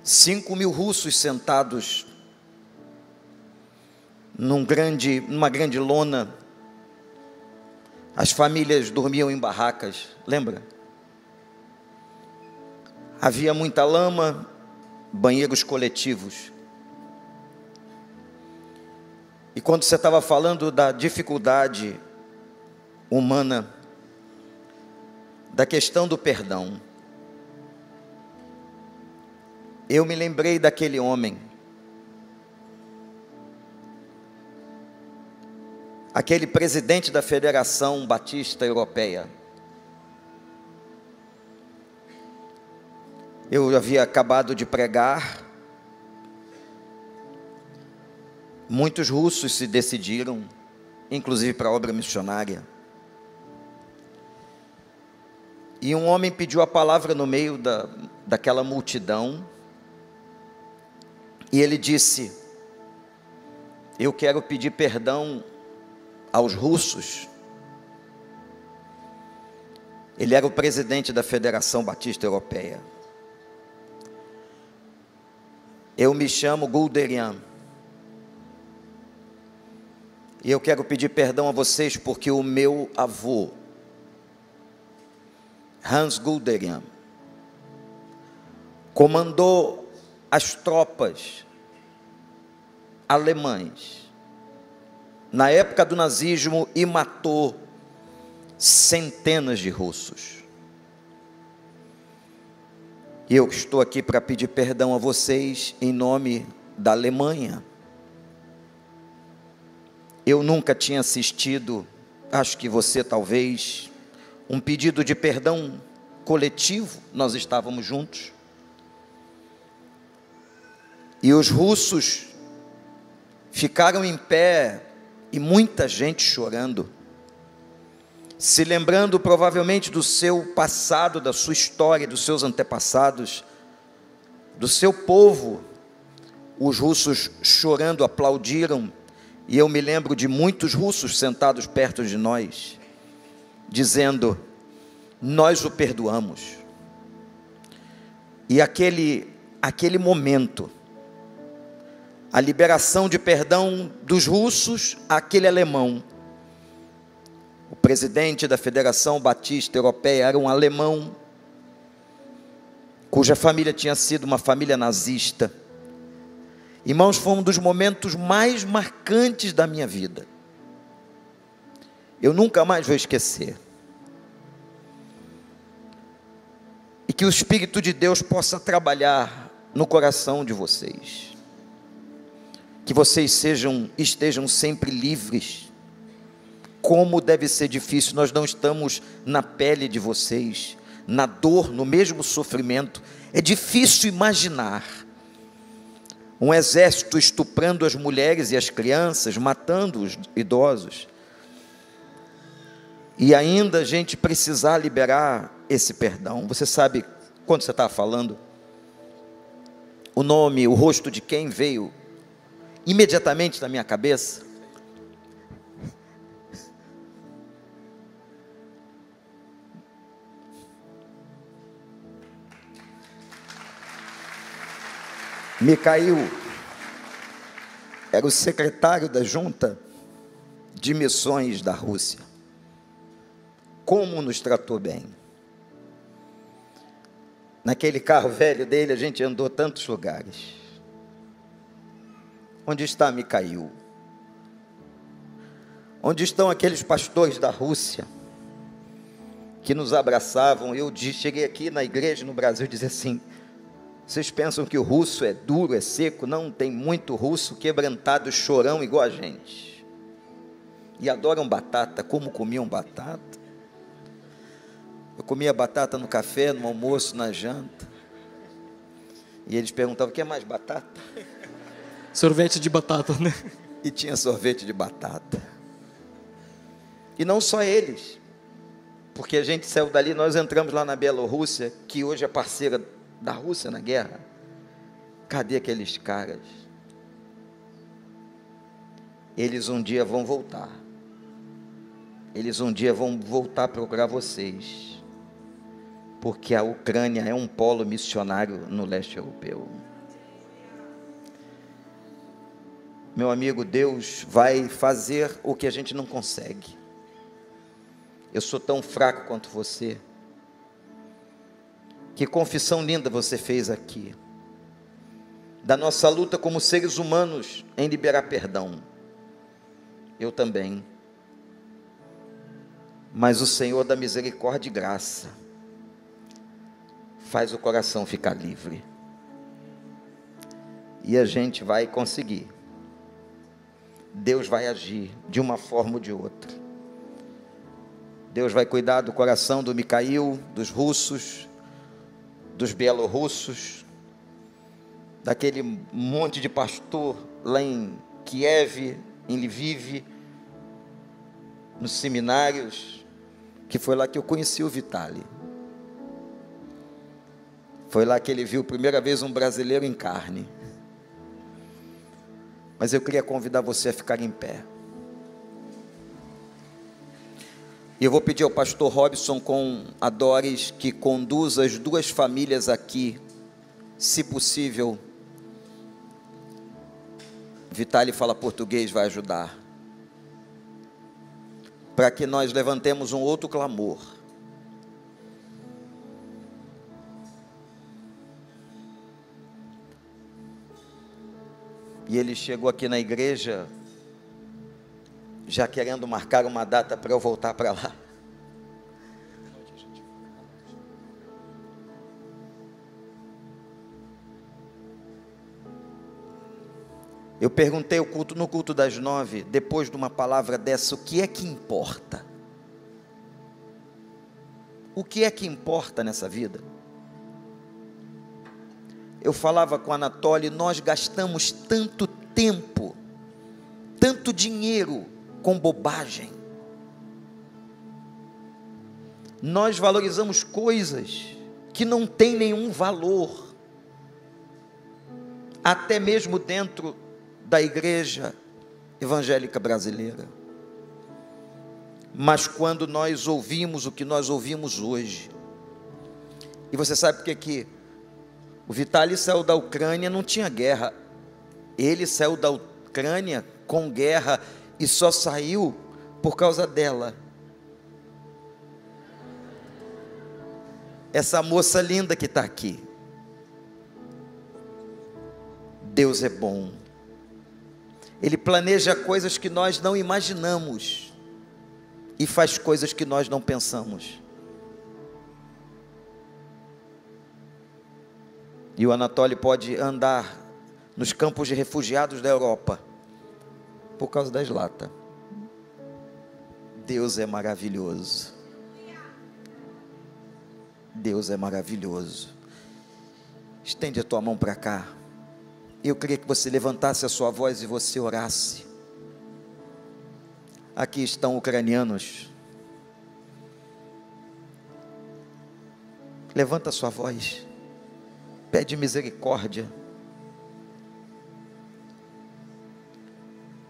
5.000 russos sentados numa grande lona. As famílias dormiam em barracas, lembra? Havia muita lama, banheiros coletivos. E quando você estava falando da dificuldade humana, da questão do perdão, eu me lembrei daquele homem, aquele presidente da Federação Batista Europeia. Eu havia acabado de pregar, muitos russos se decidiram, inclusive para a obra missionária. E um homem pediu a palavra no meio daquela multidão, e ele disse: eu quero pedir perdão aos russos. Ele era o presidente da Federação Batista Europeia. Eu me chamo Guderian. E eu quero pedir perdão a vocês porque o meu avô, Hans Guderian, comandou as tropas alemãs na época do nazismo e matou centenas de russos. E eu estou aqui para pedir perdão a vocês em nome da Alemanha. Eu nunca tinha assistido, acho que você talvez, um pedido de perdão coletivo. Nós estávamos juntos. E os russos ficaram em pé e muita gente chorando, se lembrando provavelmente do seu passado, da sua história, dos seus antepassados, do seu povo. Os russos chorando aplaudiram. E eu me lembro de muitos russos sentados perto de nós, dizendo: nós o perdoamos. E aquele momento, a liberação de perdão dos russos àquele alemão. O presidente da Federação Batista Europeia era um alemão, cuja família tinha sido uma família nazista. Irmãos, foi um dos momentos mais marcantes da minha vida. Eu nunca mais vou esquecer. E que o Espírito de Deus possa trabalhar no coração de vocês. Que vocês estejam sempre livres. Como deve ser difícil, nós não estamos na pele de vocês, na dor, no mesmo sofrimento. É difícil imaginar um exército estuprando as mulheres e as crianças, matando os idosos, e ainda a gente precisar liberar esse perdão. Você sabe, quando você estava falando, o nome, o rosto de quem veio imediatamente na minha cabeça? Mikhail era o secretário da junta de missões da Rússia. Como nos tratou bem. Naquele carro velho dele, a gente andou tantos lugares. Onde está Mikhail? Onde estão aqueles pastores da Rússia que nos abraçavam? Eu cheguei aqui na igreja no Brasil e disse assim: vocês pensam que o russo é duro, é seco? Não, tem muito russo quebrantado, chorão igual a gente. E adoram batata. Como comiam batata? Eu comia batata no café, no almoço, na janta. E eles perguntavam: quer mais batata?
Sorvete de batata, né?
E tinha sorvete de batata. E não só eles, porque a gente saiu dali, nós entramos lá na Bielorrússia, que hoje é parceira da Rússia na guerra. Cadê aqueles caras? Eles um dia vão voltar. Eles um dia vão voltar a procurar vocês, porque a Ucrânia é um polo missionário no leste europeu. Meu amigo, Deus vai fazer o que a gente não consegue. Eu sou tão fraco quanto você. Que confissão linda você fez aqui, da nossa luta como seres humanos em liberar perdão. Eu também. Mas o Senhor da misericórdia e graça faz o coração ficar livre. E a gente vai conseguir. Deus vai agir de uma forma ou de outra. Deus vai cuidar do coração do Mikhail, dos russos, dos bielorrussos, daquele monte de pastor lá em Kiev, em Lviv, nos seminários, que foi lá que eu conheci o Vitali. Foi lá que ele viu a primeira vez um brasileiro em carne. Mas eu queria convidar você a ficar em pé. E eu vou pedir ao pastor Robson com a Doris que conduza as duas famílias aqui, se possível. Vitali fala português, vai ajudar. Para que nós levantemos um outro clamor. E ele chegou aqui na igreja já querendo marcar uma data para eu voltar para lá. Eu perguntei no culto das 9, depois de uma palavra dessa, o que é que importa? O que é que importa nessa vida? Eu falava com a Anatoly, nós gastamos tanto tempo, tanto dinheiro com bobagem. Nós valorizamos coisas que não têm nenhum valor, até mesmo dentro da igreja evangélica brasileira. Mas quando nós ouvimos o que nós ouvimos hoje, e você sabe por que o Vitali saiu da Ucrânia, não tinha guerra, ele saiu da Ucrânia com guerra e só saiu por causa dela. Essa moça linda que está aqui. Deus é bom. Ele planeja coisas que nós não imaginamos e faz coisas que nós não pensamos. E o Anatoly pode andar nos campos de refugiados da Europa por causa das latas. Deus é maravilhoso. Deus é maravilhoso. Estende a tua mão para cá. Eu queria que você levantasse a sua voz e você orasse. Aqui estão ucranianos. Levanta a sua voz. Pede misericórdia.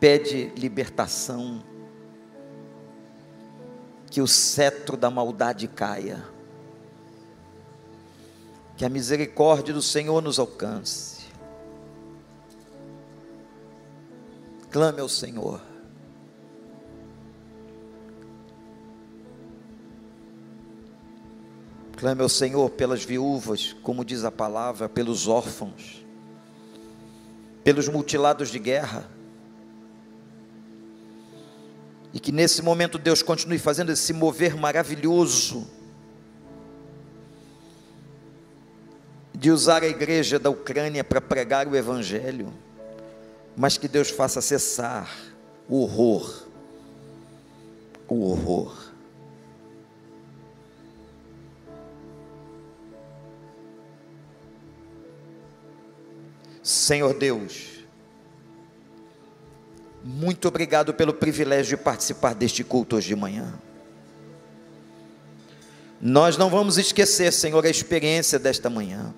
Pede libertação. Que o cetro da maldade caia. Que a misericórdia do Senhor nos alcance. Clame ao Senhor. Clame ao Senhor pelas viúvas, como diz a palavra, pelos órfãos, pelos mutilados de guerra. E que nesse momento Deus continue fazendo esse mover maravilhoso de usar a igreja da Ucrânia para pregar o Evangelho, mas que Deus faça cessar o horror. O horror. Senhor Deus, muito obrigado pelo privilégio de participar deste culto hoje de manhã. Nós não vamos esquecer, Senhor, a experiência desta manhã,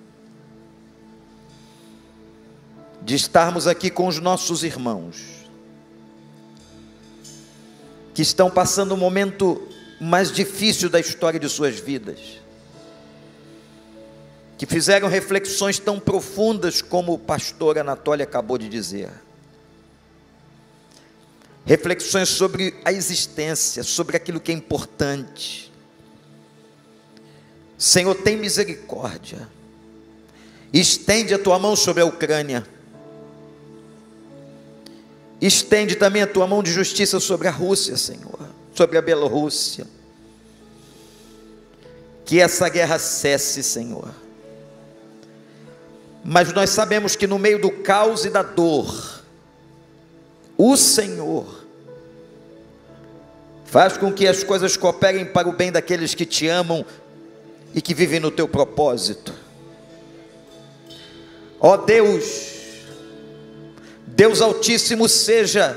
de estarmos aqui com os nossos irmãos, que estão passando o momento mais difícil da história de suas vidas, que fizeram reflexões tão profundas como o pastor Anatólia acabou de dizer. Reflexões sobre a existência, sobre aquilo que é importante. Senhor, tem misericórdia. Estende a tua mão sobre a Ucrânia. Estende também a tua mão de justiça sobre a Rússia, Senhor, sobre a Bielorrússia. Que essa guerra cesse, Senhor. Mas nós sabemos que no meio do caos e da dor, o Senhor faz com que as coisas cooperem para o bem daqueles que te amam e que vivem no teu propósito. Ó Deus, Deus Altíssimo, seja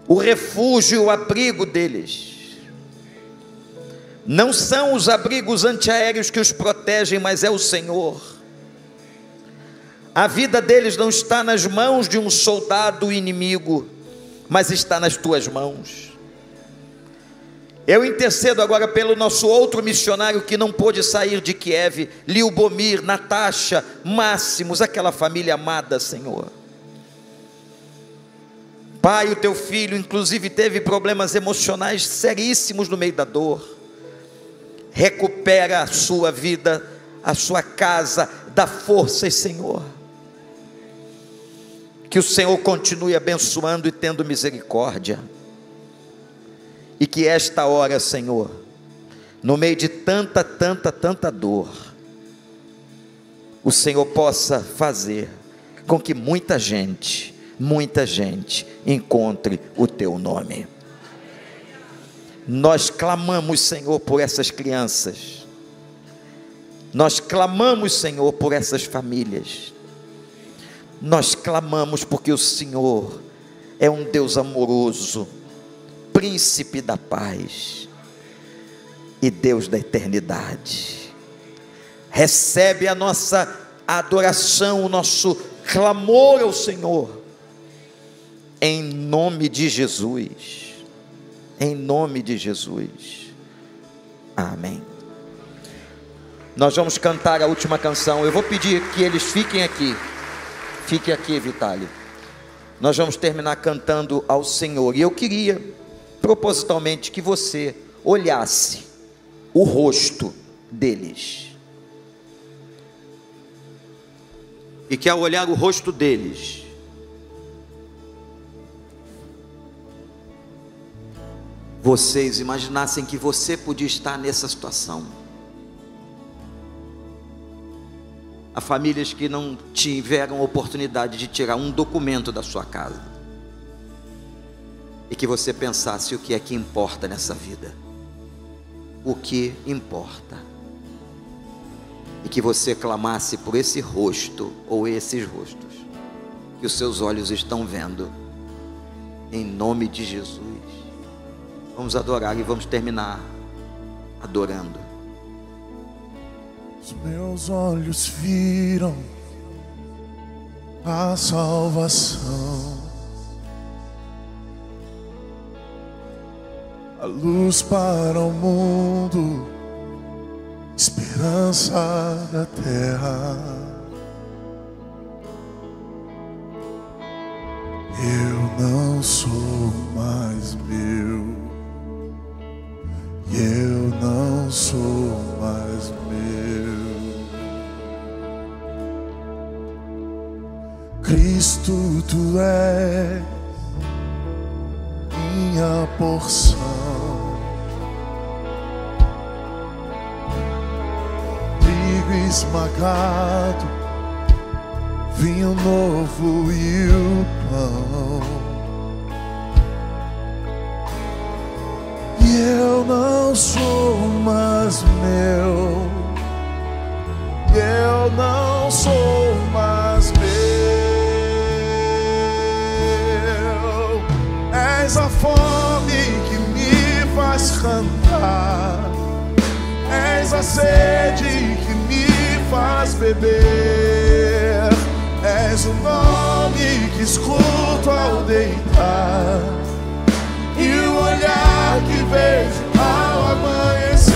o refúgio e o abrigo deles. Não são os abrigos antiaéreos que os protegem, mas é o Senhor. A vida deles não está nas mãos de um soldado inimigo, mas está nas tuas mãos. Eu intercedo agora pelo nosso outro missionário que não pôde sair de Kiev, Liubomir, Natasha, Máximos, aquela família amada, Senhor. Pai, o teu filho inclusive teve problemas emocionais seríssimos no meio da dor. Recupera a sua vida, a sua casa, dá forças, Senhor. Que o Senhor continue abençoando e tendo misericórdia. E que esta hora, Senhor, no meio de tanta dor, o Senhor possa fazer com que muita gente encontre o teu nome. Nós clamamos, Senhor, por essas crianças. Nós clamamos, Senhor, por essas famílias. Nós clamamos porque o Senhor é um Deus amoroso, príncipe da paz e Deus da eternidade. Recebe a nossa adoração, o nosso clamor ao Senhor, em nome de Jesus. Em nome de Jesus. Amém. Nós vamos cantar a última canção. Eu vou pedir que eles fiquem aqui. Fique aqui, Vitali. Nós vamos terminar cantando ao Senhor. E eu queria, propositalmente, que você olhasse o rosto deles. E que ao olhar o rosto deles, vocês imaginassem que você podia estar nessa situação. Há famílias que não tiveram oportunidade de tirar um documento da sua casa. E que você pensasse o que é que importa nessa vida. O que importa. E que você clamasse por esse rosto ou esses rostos que os seus olhos estão vendo. Em nome de Jesus. Vamos adorar e vamos terminar adorando.
Os meus olhos viram a salvação, a luz para o mundo, esperança da terra. Eu não sou mais meu, e eu não
não sou mais meu. Cristo, tu és minha porção. Trigo esmagado, vinho novo e o pão. E eu não sou mais meu, e eu não sou mais meu. És a fome que me faz cantar, és a sede que me faz beber, és o nome que escuto ao deitar e o olhar que vejo ao amanhecer.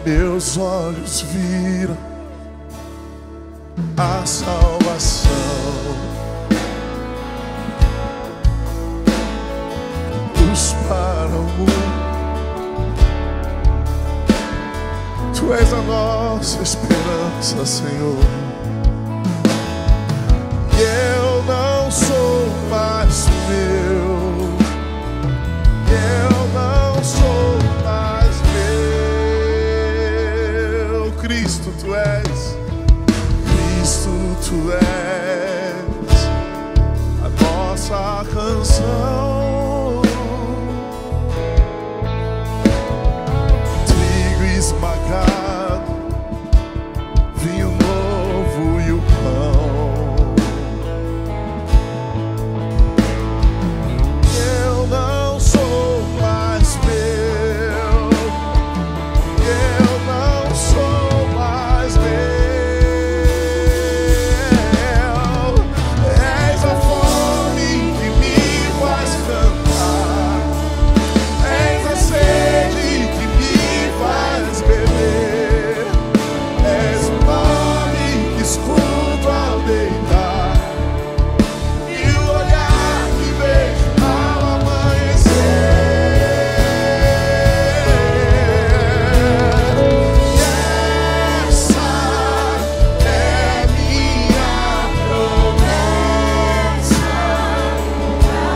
Meus olhos viram a salvação, luz para o mundo. Tu és a nossa esperança, Senhor. E eu não sou mais meu, eu não sou mais meu. Cristo, tu és, Cristo, tu és a nossa canção. Trigo esmagado, vinho novo e o pão. Eu não sou mais meu, eu não sou mais meu. És a fome que me faz cantar, és a sede que me faz beber, és o nome que escuto ao deitar e o olhar que vejo ao amanhecer. E essa é minha promessa,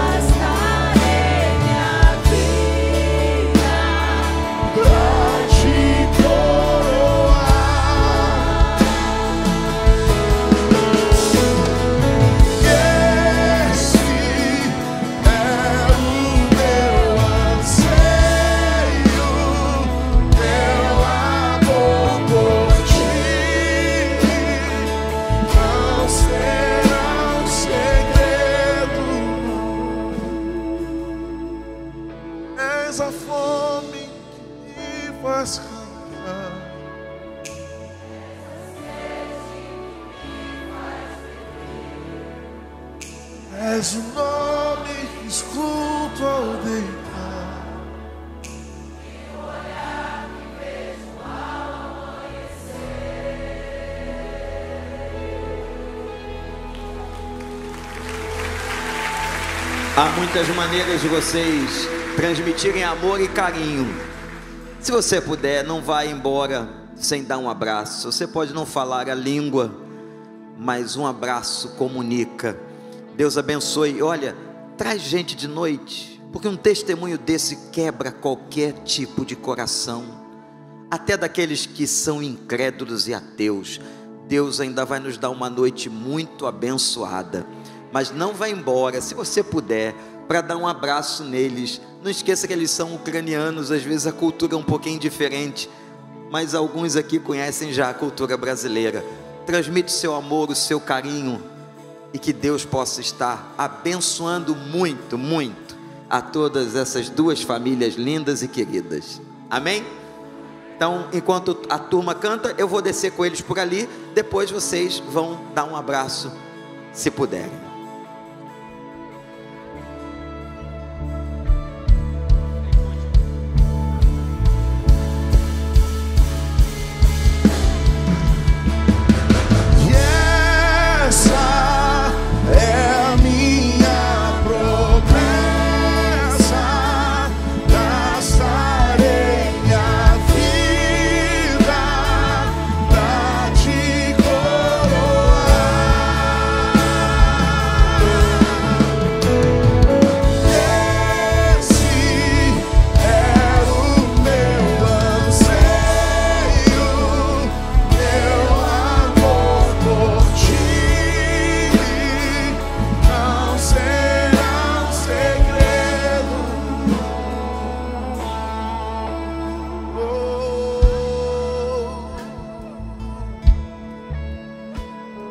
gastarei minha vida pra te coroar. Esse é o meu anseio, meu amor por ti não será um segredo. És a fome que me faz cantar, és o nome que escuto ao deitar.
Há muitas maneiras de vocês transmitirem amor e carinho. Se você puder, não vá embora sem dar um abraço. Você pode não falar a língua, mas um abraço comunica. Deus abençoe. Olha, traz gente de noite, porque um testemunho desse quebra qualquer tipo de coração, até daqueles que são incrédulos e ateus. Deus ainda vai nos dar uma noite muito abençoada. Mas não vá embora, se você puder, para dar um abraço neles. Não esqueça que eles são ucranianos, às vezes a cultura é um pouquinho diferente, mas alguns aqui conhecem já a cultura brasileira. Transmite o seu amor, o seu carinho, e que Deus possa estar abençoando muito, muito a todas essas duas famílias lindas e queridas. Amém? Então, enquanto a turma canta, eu vou descer com eles por ali, depois vocês vão dar um abraço, se puderem.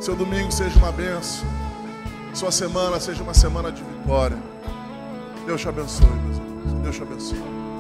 Seu domingo seja uma bênção. Sua semana seja uma semana de vitória. Deus te abençoe, meus irmãos. Deus te abençoe.